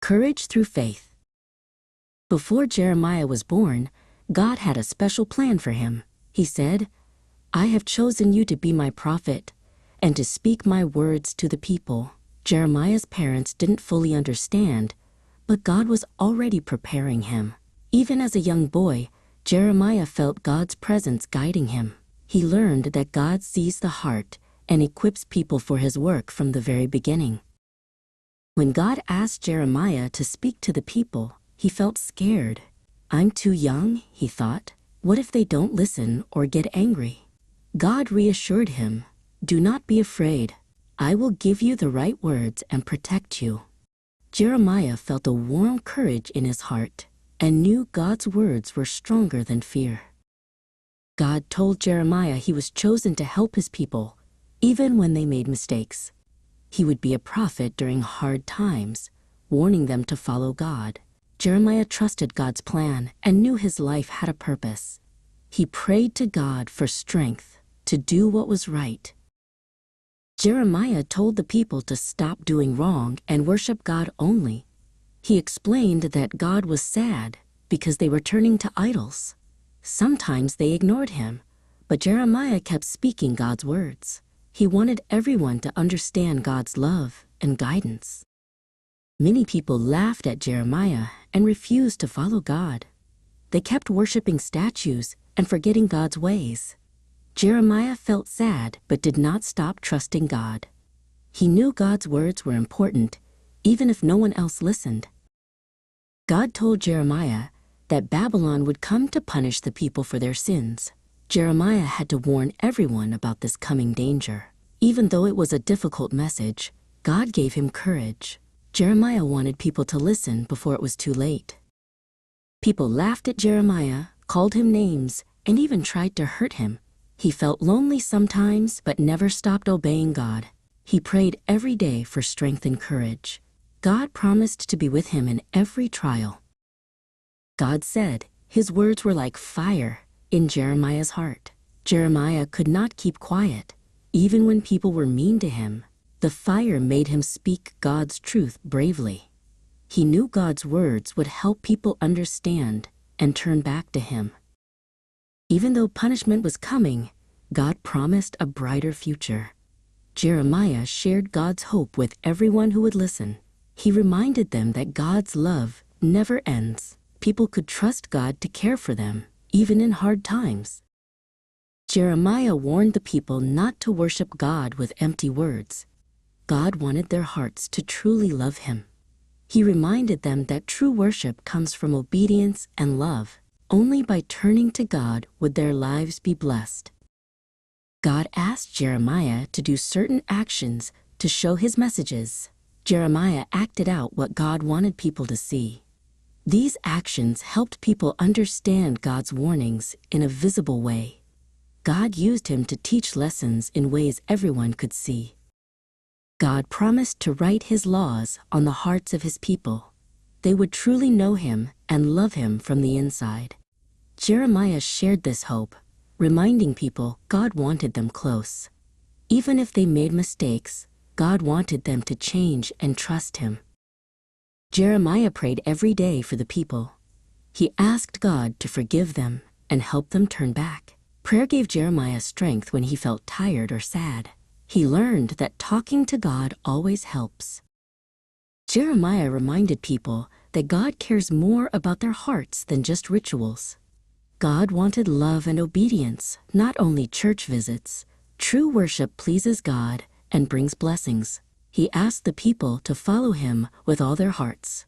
Courage through faith. Before Jeremiah was born, God had a special plan for him. He said, "I have chosen you to be my prophet and to speak my words to the people." Jeremiah's parents didn't fully understand, but God was already preparing him. Even as a young boy, Jeremiah felt God's presence guiding him. He learned that God sees the heart and equips people for his work from the very beginning. When God asked Jeremiah to speak to the people, he felt scared. "I'm too young," he thought. "What if they don't listen or get angry?" God reassured him, "Do not be afraid. I will give you the right words and protect you." Jeremiah felt a warm courage in his heart and knew God's words were stronger than fear. God told Jeremiah he was chosen to help his people, even when they made mistakes. He would be a prophet during hard times, warning them to follow God. Jeremiah trusted God's plan and knew his life had a purpose. He prayed to God for strength to do what was right. Jeremiah told the people to stop doing wrong and worship God only. He explained that God was sad because they were turning to idols. Sometimes they ignored him, but Jeremiah kept speaking God's words. He wanted everyone to understand God's love and guidance. Many people laughed at Jeremiah and refused to follow God. They kept worshiping statues and forgetting God's ways. Jeremiah felt sad but did not stop trusting God. He knew God's words were important, even if no one else listened. God told Jeremiah that Babylon would come to punish the people for their sins. Jeremiah had to warn everyone about this coming danger. Even though it was a difficult message, God gave him courage. Jeremiah wanted people to listen before it was too late. People laughed at Jeremiah, called him names, and even tried to hurt him. He felt lonely sometimes, but never stopped obeying God. He prayed every day for strength and courage. God promised to be with him in every trial. God said his words were like fire in Jeremiah's heart. Jeremiah could not keep quiet. Even when people were mean to him, the fire made him speak God's truth bravely. He knew God's words would help people understand and turn back to him. Even though punishment was coming, God promised a brighter future. Jeremiah shared God's hope with everyone who would listen. He reminded them that God's love never ends. People could trust God to care for them, even in hard times. Jeremiah warned the people not to worship God with empty words. God wanted their hearts to truly love him. He reminded them that true worship comes from obedience and love. Only by turning to God would their lives be blessed. God asked Jeremiah to do certain actions to show his messages. Jeremiah acted out what God wanted people to see. These actions helped people understand God's warnings in a visible way. God used him to teach lessons in ways everyone could see. God promised to write his laws on the hearts of his people. They would truly know him and love him from the inside. Jeremiah shared this hope, reminding people God wanted them close. Even if they made mistakes, God wanted them to change and trust him. Jeremiah prayed every day for the people. He asked God to forgive them and help them turn back. Prayer gave Jeremiah strength when he felt tired or sad. He learned that talking to God always helps. Jeremiah reminded people that God cares more about their hearts than just rituals. God wanted love and obedience, not only church visits. True worship pleases God and brings blessings. He asked the people to follow him with all their hearts.